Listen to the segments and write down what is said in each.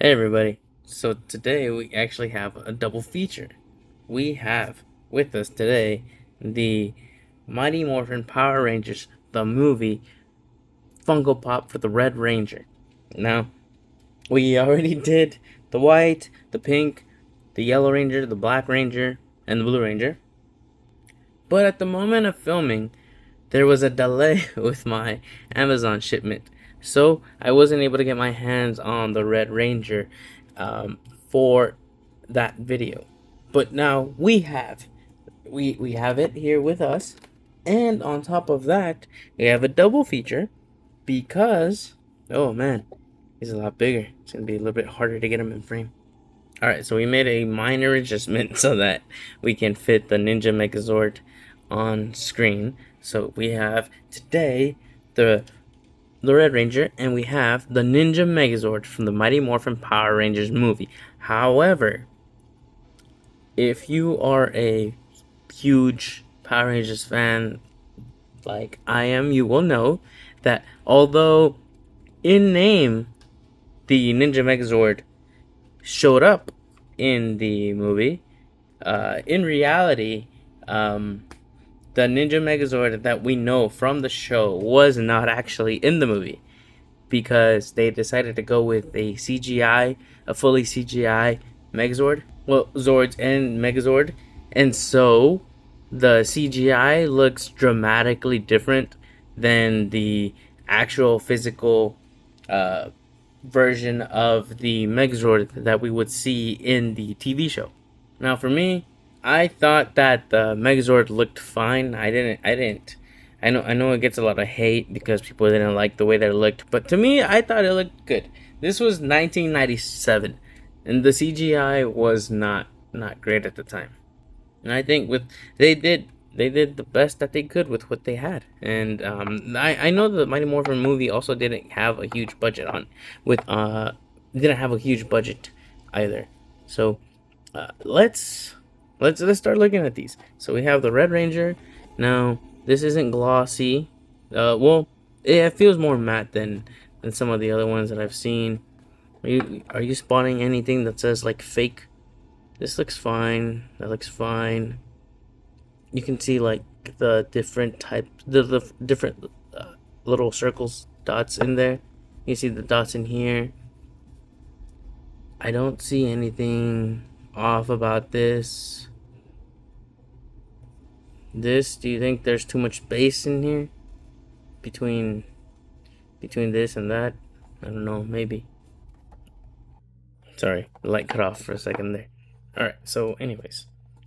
Hey everybody, so today we actually have a double feature. We have with us today the Mighty Morphin Power Rangers, the movie Funko Pop for the Red Ranger. Now, we already did the white, the pink, the yellow ranger, the black ranger, and the blue ranger. But at the moment of filming, there was a delay with my Amazon shipment, so I wasn't able to get my hands on the Red Ranger for that video. But now we have it here with us, and on top of that, we have a double feature because oh man, he's a lot bigger. It's gonna be a little bit harder to get him in frame. All right, so we made a minor adjustment so that we can fit the Ninja Megazord on screen. So we have today the Red Ranger, and we have the Ninja Megazord from the Mighty Morphin Power Rangers movie. However, if you are a huge Power Rangers fan like I am, you will know that although in name the Ninja Megazord showed up in the movie, in reality, the Ninja Megazord that we know from the show was not actually in the movie because they decided to go with a fully CGI Megazord. Well, Zords and Megazord. And so the CGI looks dramatically different than the actual physical uh, version of the Megazord that we would see in the TV show. Now, for me, I thought that the Megazord looked fine. I didn't. I know it gets a lot of hate because people didn't like the way that it looked, but to me, I thought it looked good. This was 1997, and the CGI was not great at the time. And I think with they did the best that they could with what they had. And I know the Mighty Morphin movie also didn't have a huge budget on with didn't have a huge budget either. So let's start looking at these. So we have the Red Ranger. Now this isn't glossy. Well, it feels more matte than some of the other ones that I've seen. Are you spotting anything that says like fake? This looks fine. That looks fine. You can see like the different type, the different little circles, dots in there. You see the dots in here. I don't see anything off about this. Do you think there's too much space in here between this and that? I don't know, maybe. Sorry, the light cut off for a second there. All right, so anyways,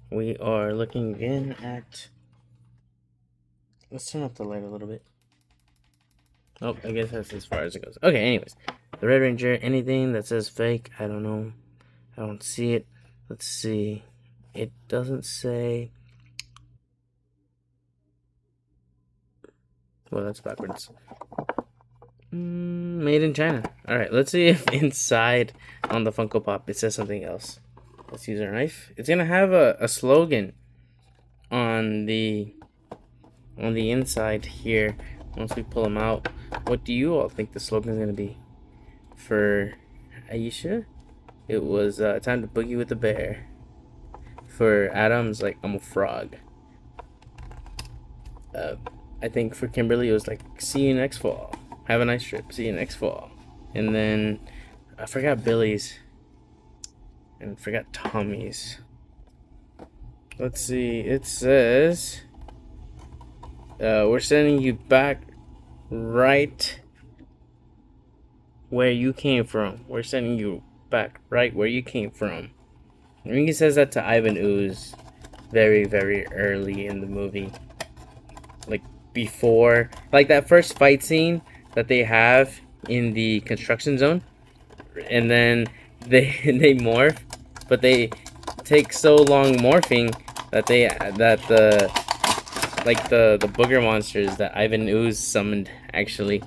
we are looking again at. Let's turn up the light a little bit. Oh, I guess that's as far as it goes. Okay, anyways. The Red Ranger, anything that says fake, I don't know. I don't see it. Let's see. It doesn't say. Well, that's backwards. Made in China. Alright, let's see if inside on the Funko Pop it says something else. Let's use our knife. It's gonna have a slogan on the inside here once we pull them out. What do you all think the slogan is gonna be? For Aisha, it was time to boogie with the bear. For Adam's like I'm a frog. I think for Kimberly it was like see you next fall. Have a nice trip. See you next fall. And then I forgot Billy's and forgot Tommy's. Let's see. It says we're sending you back right where you came from. We're sending you back right where you came from. I think he says that to Ivan Ooze very, very early in the movie. Like before, like that first fight scene that they have in the construction zone. And then they morph, but they take so long morphing that the booger monsters that Ivan Ooze summoned actually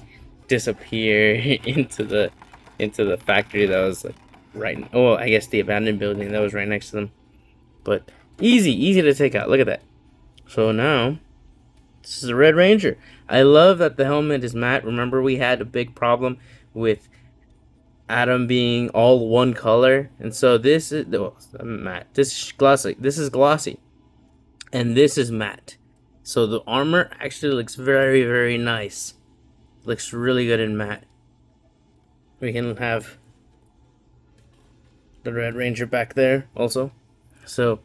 disappear into the factory that was like right. Oh, I guess the abandoned building that was right next to them. But easy to take out. Look at that. So now this is a Red Ranger. I love that the helmet is matte. Remember we had a big problem with Atom being all one color, and so this is matte. This is glossy. This is glossy, and this is matte. So the armor actually looks very, very nice. Looks really good in matte. We can have the Red Ranger back there also. So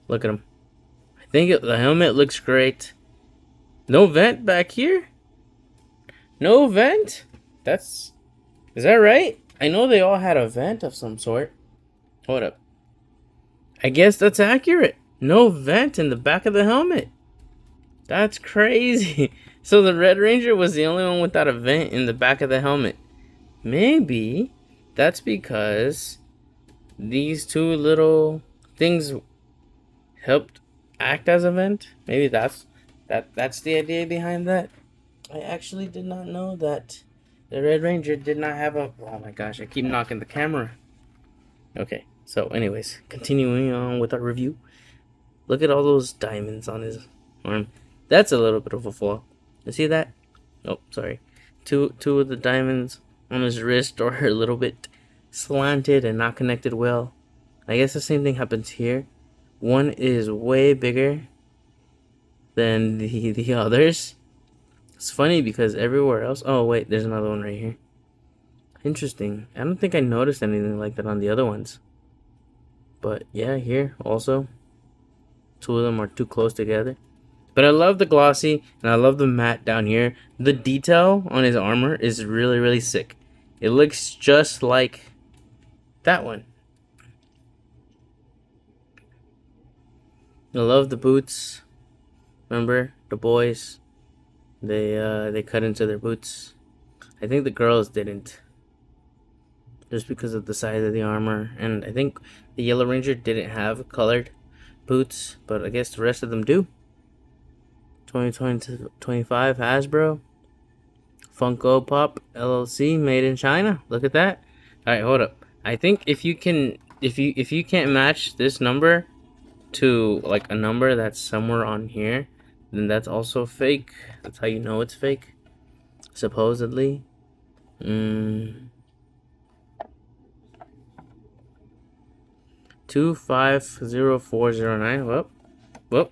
look at him. I think the helmet looks great. No vent back here. No vent. Is that right? I know they all had a vent of some sort. Hold up. I guess that's accurate. No vent in the back of the helmet. That's crazy. So the Red Ranger was the only one without a vent in the back of the helmet. Maybe that's because these two little things helped act as a vent. Maybe that's the idea behind that. I actually did not know that the Red Ranger did not have a... Oh my gosh, I keep knocking the camera. Okay, so anyways, continuing on with our review. Look at all those diamonds on his arm. That's a little bit of a flaw. You see that? Oh, sorry. Two of the diamonds on his wrist are a little bit slanted and not connected well. I guess the same thing happens here. One is way bigger than the others. It's funny because everywhere else... Oh, wait, there's another one right here. Interesting. I don't think I noticed anything like that on the other ones. But yeah, here also. Two of them are too close together. But I love the glossy and I love the matte down here. The detail on his armor is really, really sick. It looks just like that one. I love the boots. Remember the boys? They cut into their boots. I think the girls didn't. Just because of the size of the armor. And I think the Yellow Ranger didn't have colored boots, but I guess the rest of them do. 2025 Hasbro. Funko Pop LLC, made in China. Look at that. Alright, hold up. I think if you can't match this number to like a number that's somewhere on here, then that's also fake. That's how you know it's fake. Supposedly. 250409. Well.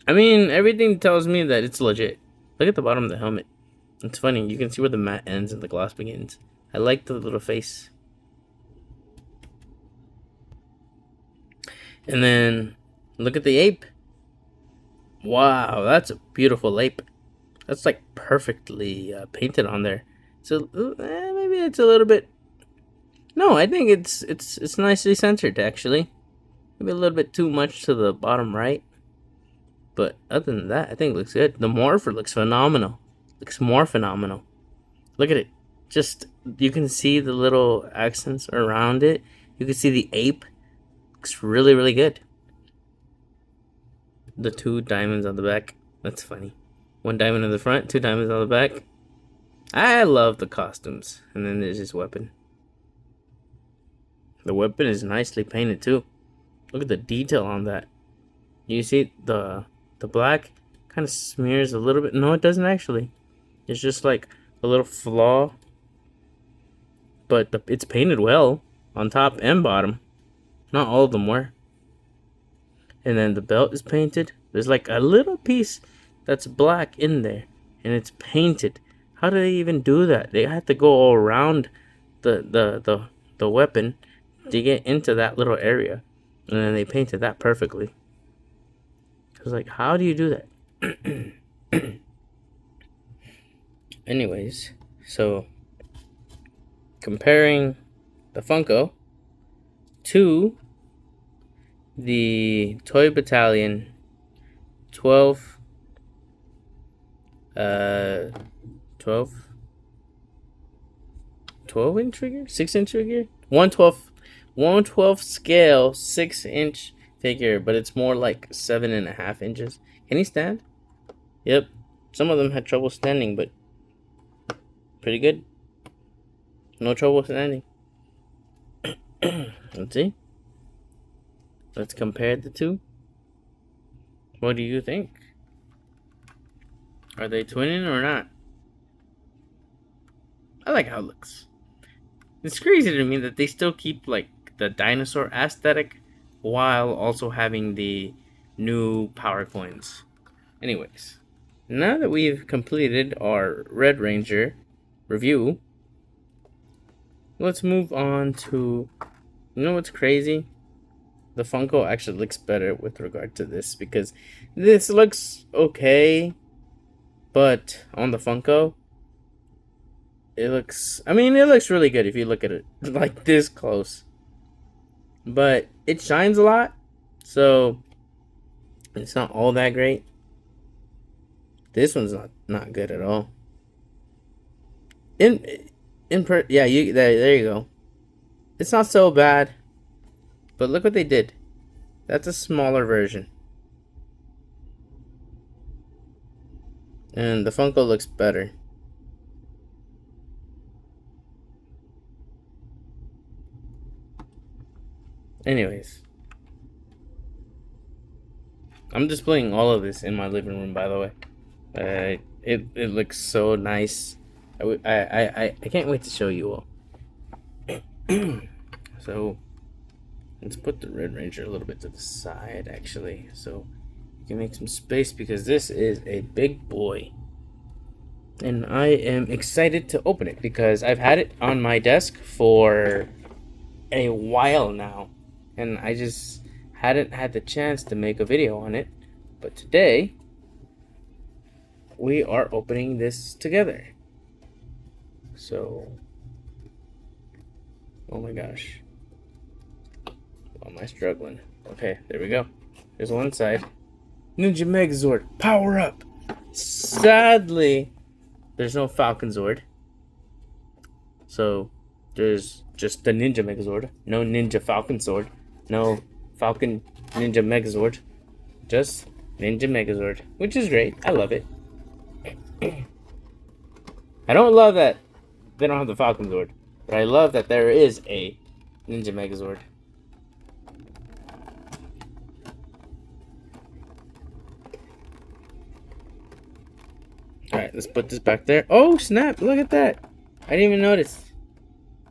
I mean, everything tells me that it's legit. Look at the bottom of the helmet. It's funny. You can see where the matte ends and the gloss begins. I like the little face. And then look at the ape. Wow, that's a beautiful ape. That's like perfectly painted on there. So maybe it's a little bit. No, I think it's nicely centered actually. Maybe a little bit too much to the bottom right. But other than that, I think it looks good. The Morphin looks phenomenal. Looks more phenomenal. Look at it. Just, you can see the little accents around it. You can see the ape. Looks really, really good. The two diamonds on the back. That's funny. One diamond in the front, two diamonds on the back. I love the costumes. And then there's his weapon. The weapon is nicely painted too. Look at the detail on that. You see the black kind of smears a little bit. No, it doesn't actually. It's just like a little flaw. But it's painted well on top and bottom. Not all of them were. And then the belt is painted. There's like a little piece that's black in there. And it's painted. How do they even do that? They have to go all around the weapon to get into that little area. And then they painted that perfectly. I was like, how do you do that? Anyways, so comparing the Funko to the Toy Battalion 12 inch figure? 6-inch figure? 112 scale 6-inch figure, but it's more like 7.5 inches. Can he stand? Yep. Some of them had trouble standing, but pretty good. No trouble standing. Let's see. Let's compare the two. What do you think? Are they twinning or not? I like how it looks. It's crazy to me that they still keep like the dinosaur aesthetic while also having the new power coins. Anyways, now that we've completed our Red Ranger review, let's move on to, you know what's crazy? The Funko actually looks better with regard to this, because this looks okay, but on the Funko, it looks, I mean, it looks really good if you look at it like this close. But it shines a lot, so it's not all that great. This one's not good at all. In yeah, there you go. It's not so bad, but look what they did. That's a smaller version, and the Funko looks better. Anyways, I'm displaying all of this in my living room, by the way. It looks so nice. I can't wait to show you all. So let's put the Red Ranger a little bit to the side, actually, so you can make some space, because this is a big boy. And I am excited to open it because I've had it on my desk for a while now, and I just hadn't had the chance to make a video on it. But today, we are opening this together. So, oh my gosh. Why am I struggling? Okay, there we go. There's one side. Ninja Megazord, power up! Sadly, there's no Falcon Zord. So, there's just the Ninja Megazord. No Ninja Falcon Sword. No Falcon Ninja Megazord. Just Ninja Megazord. Which is great. I love it. I don't love that they don't have the Falcon Zord. But I love that there is a Ninja Megazord. Alright, let's put this back there. Oh, snap. Look at that. I didn't even notice.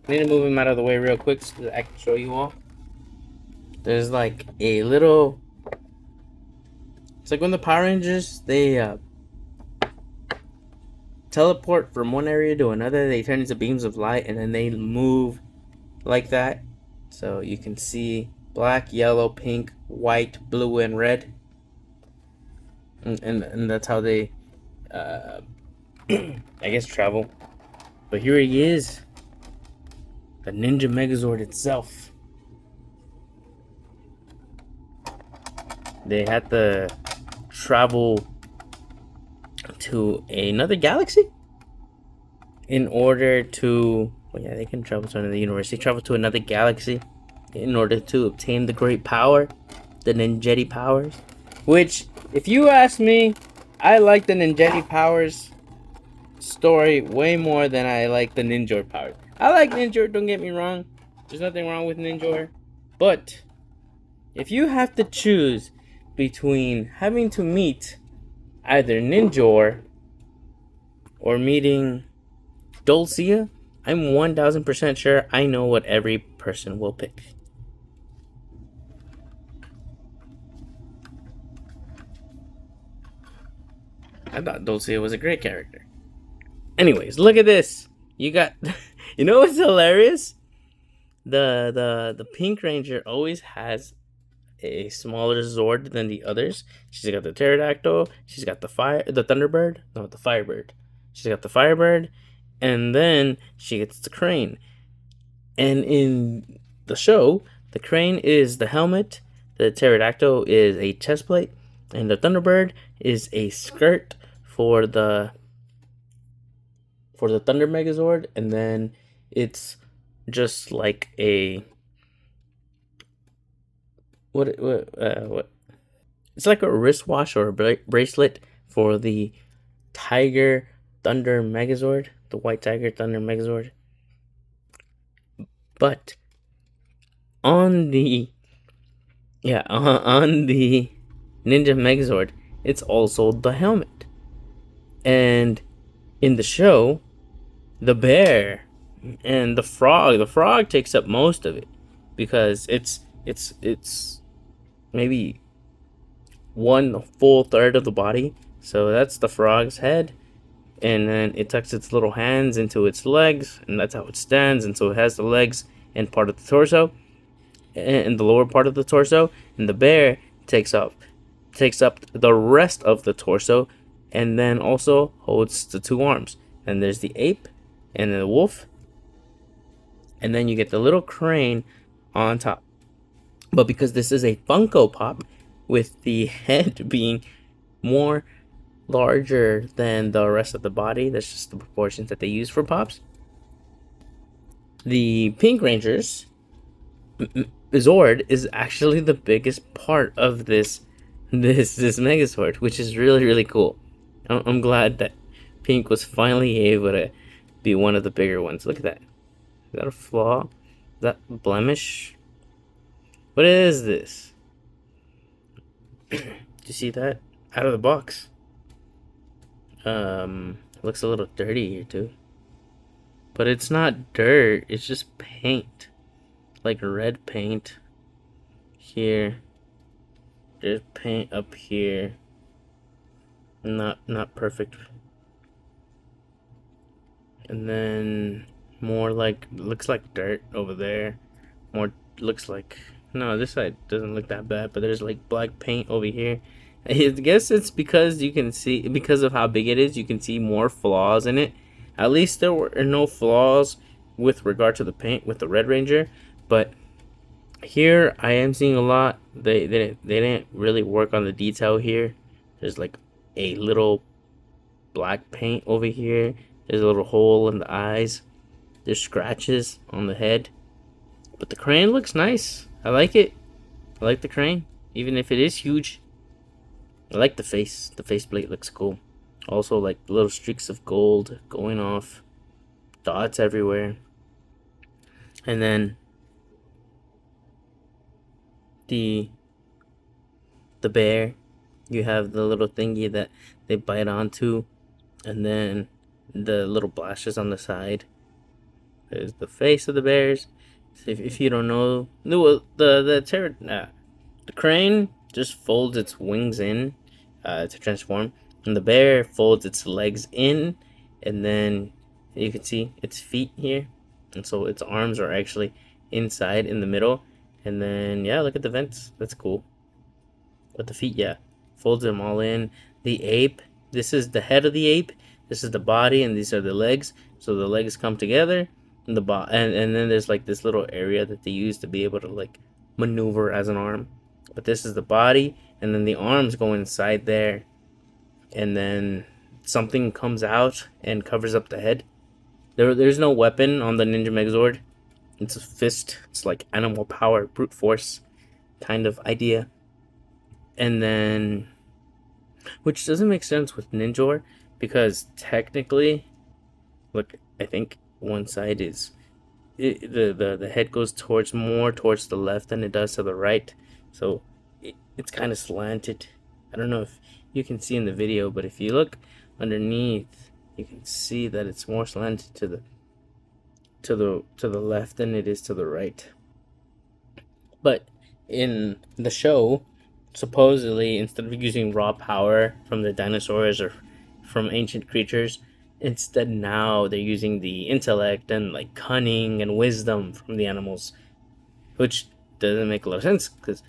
I need to move him out of the way real quick so that I can show you all. There's like a little... It's like when the Power Rangers, they teleport from one area to another. They turn into beams of light and then they move like that. So you can see black, yellow, pink, white, blue, and red. And that's how they, I guess, travel. But here he is. The Ninja Megazord itself. They had to travel to another galaxy in order to... Well, yeah, they can travel to another universe. They travel to another galaxy in order to obtain the great power, the Ninjetti powers. Which, if you ask me, I like the Ninjetti powers story way more than I like the Ninjor powers. I like Ninjor, don't get me wrong. There's nothing wrong with Ninjor. But if you have to choose between having to meet either Ninjor or meeting Dulcia, I'm 1000% sure I know what every person will pick. I thought Dulcia was a great character. Anyways, look at this. You got... You know what's hilarious? The Pink Ranger always has a smaller Zord than the others. She's got the pterodactyl. She's got the Thunderbird. No, the Firebird. She's got the Firebird, and then she gets the Crane. And in the show, the Crane is the helmet, the pterodactyl is a chest plate, and the Thunderbird is a skirt for the Thunder Megazord, and then it's just like a what? It's like a wristwatch or a bracelet for the Tiger Thunder Megazord, the White Tiger Thunder Megazord. But on the on the Ninja Megazord, it's also the helmet. And in the show, the bear And the frog takes up most of it because it's maybe one full third of the body. So that's the frog's head, and then it tucks its little hands into its legs, and that's how it stands. And so it has the legs and part of the torso, and the lower part of the torso. And the bear takes up the rest of the torso, and then also holds the two arms. And there's the ape, and then the wolf, and then you get the little crane on top. But because this is a Funko Pop, with the head being more larger than the rest of the body, that's just the proportions that they use for pops. The Pink Rangers Zord is actually the biggest part of this Megazord, which is really really cool. I'm glad that Pink was finally able to be one of the bigger ones. Look at that. Is that a flaw? Is that blemish? What is this? Do you see that? Out of the box. Looks a little dirty here too. But it's not dirt, it's just paint. Like red paint. Here. There's paint up here. Not perfect. And then more like, looks like dirt over there. More looks like, no, this side doesn't look that bad, but there's like black paint over here. I guess it's because you can see, because of how big it is, you can see more flaws in it. At least there were no flaws with regard to the paint with the Red Ranger, but here I am seeing a lot. They didn't really work on the detail here. There's like a little black paint over here. There's a little hole in the eyes. There's scratches on the head. But the crane looks nice. I like it. I like the crane, even if it is huge. I like the face. The faceplate looks cool. Also, like little streaks of gold going off, dots everywhere. And then the bear, you have the little thingy that they bite onto, and then the little blashes on the side. There's the face of the bears. So if you don't know, the crane just folds its wings in to transform, and the bear folds its legs in, and then you can see its feet here, and so its arms are actually inside in the middle. And then yeah, look at the vents. That's cool. But the feet, yeah, folds them all in. The ape. This is the head of the ape. This is the body, and these are the legs. So the legs come together, and and then there's like this little area that they use to be able to like maneuver as an arm. But this is the body, and then the arms go inside there, and then something comes out and covers up the head. There's no weapon on the Ninja Megazord. It's a fist. It's like animal power, brute force kind of idea. And then, which doesn't make sense with Ninjor, because technically, look, I think one side is the head goes more towards the left than it does to the right, so it's kind of slanted. I don't know if you can see in the video, but if you look underneath, you can see that it's more slanted to the left than it is to the right. But in the show, supposedly, instead of using raw power from the dinosaurs or from ancient creatures, instead now they're using the intellect and like cunning and wisdom from the animals, which doesn't make a lot of sense, because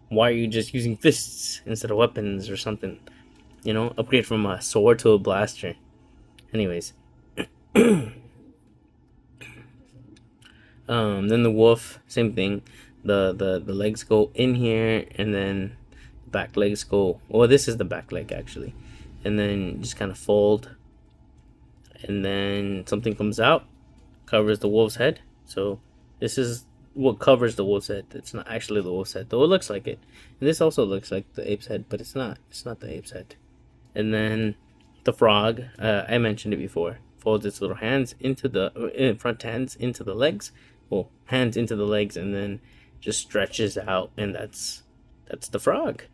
why are you just using fists instead of weapons or something? You know, upgrade from a sword to a blaster. Anyways. Then the wolf, same thing. The legs go in here, and then the back legs go. Well, this is the back leg actually, and then just kind of fold, and then something comes out, covers the wolf's head. So this is what covers the wolf's head. It's not actually the wolf's head, though it looks like it. And this also looks like the ape's head, but it's not. It's not the ape's head. And then the frog, I mentioned it before, folds its little hands into the front hands into the legs. Well, hands into the legs, and then just stretches out, and that's the frog.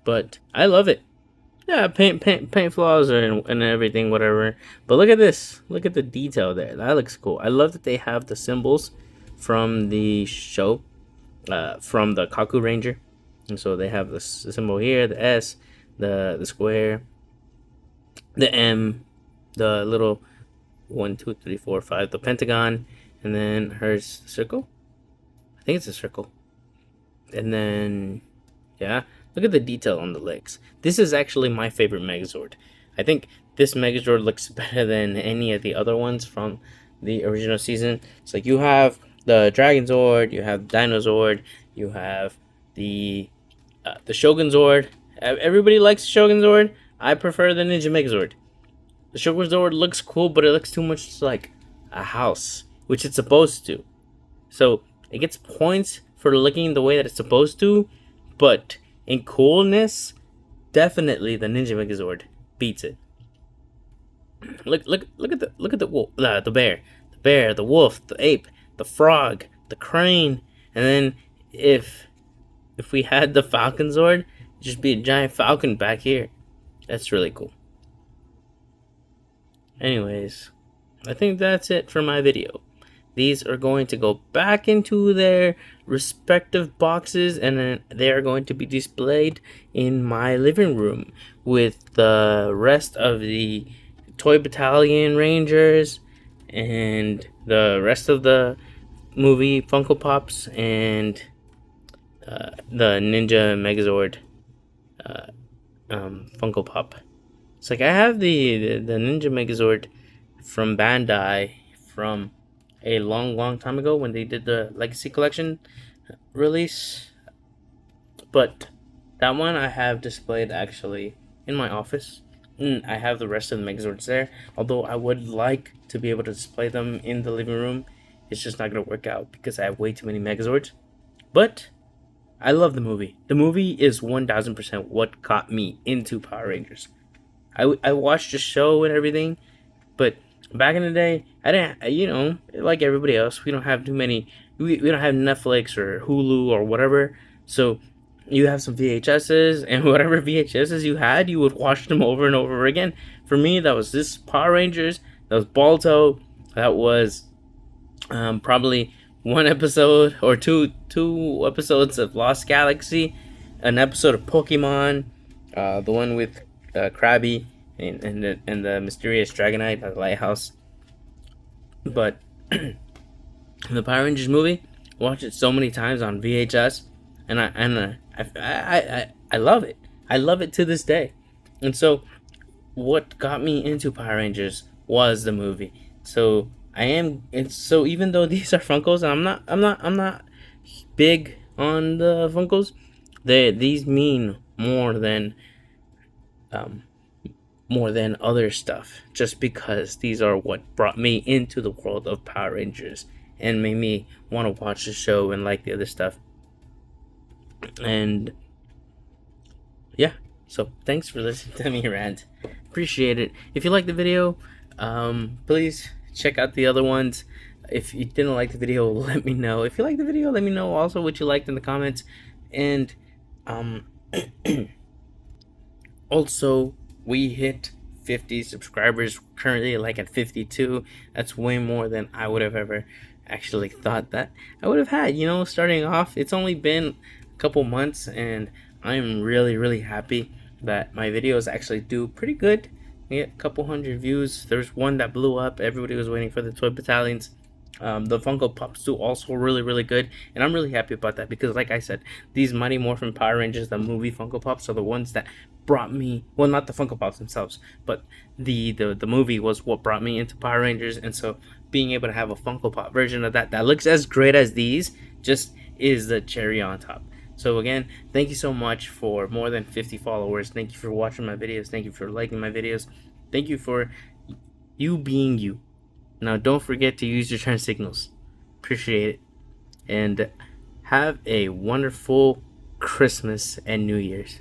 But I love it. Yeah, paint flaws and everything, whatever. But look at this. Look at the detail there. That looks cool. I love that they have the symbols from the show, from the Kaku Ranger, and so they have the symbol here, the S, the square, the M, the little 1, 2, 3, 4, 5, the pentagon, and then hers circle. I think it's a circle, and then yeah, look at the detail on the legs. This is actually my favorite Megazord. I think this Megazord looks better than any of the other ones from the original season. It's like you have the Dragon Zord, you have Dinozord, you have the Shogun Zord. Everybody likes Shogun Zord. I prefer the Ninja Megazord. The Shogun Zord looks cool, but it looks too much like a house, which it's supposed to. So it gets points for looking the way that it's supposed to, but in coolness, definitely the Ninja Megazord beats it. Look at the wolf, the bear, the wolf, the ape, the frog, the crane, and then if we had the Falcon Zord, it'd just be a giant falcon back here. That's really cool. Anyways, I think that's it for my video. These are going to go back into their respective boxes and then they are going to be displayed in my living room with the rest of the Toy Battalion Rangers and the rest of the movie Funko Pops and the Ninja Megazord Funko Pop. It's like I have the Ninja Megazord from Bandai from a long time ago when they did the Legacy Collection release, but that one I have displayed actually in my office. I have the rest of the Megazords there, although I would like to be able to display them in the living room. It's just not going to work out because I have way too many Megazords. But I love the movie. The movie is 1000% what got me into Power Rangers. I watched the show and everything, but back in the day, I didn't, like everybody else, we don't have too many, we don't have Netflix or Hulu or whatever, so you have some VHSs, and whatever VHSs you had, you would watch them over and over again. For me, that was this Power Rangers, that was Balto, that was probably one episode or two episodes of Lost Galaxy, an episode of Pokemon, the one with Krabby and the mysterious Dragonite at the lighthouse. But the Power Rangers movie, watched it so many times on VHS, and I love it. I love it to this day. And so, what got me into Power Rangers was the movie. So so even though these are Funkos, I'm not big on the Funkos. These mean more than other stuff, just because these are what brought me into the world of Power Rangers and made me want to watch the show and like the other stuff. And yeah, so thanks for listening to me rant. Appreciate it. If you like the video, please check out the other ones. If you didn't like the video, let me know. If you like the video, let me know also what you liked in the comments. And also, we hit 50 subscribers, currently like at 52. That's way more than I would have ever actually thought that I would have had. Starting off, it's only been a couple months, and I'm really happy that my videos actually do pretty good. I get a couple hundred views. There's one that blew up. Everybody was waiting for the Toy Battalions. The Funko Pops do also really good, and I'm really happy about that because, like I said, these Mighty Morphin Power Rangers, the movie Funko Pops, are the ones that brought me. Well, not the Funko Pops themselves, but the movie was what brought me into Power Rangers, and so being able to have a Funko Pop version of that looks as great as these just is the cherry on top. So again, thank you so much for more than 50 followers. Thank you for watching my videos. Thank you for liking my videos. Thank you for you being you. Now, don't forget to use your turn signals. Appreciate it. And have a wonderful Christmas and New Year's.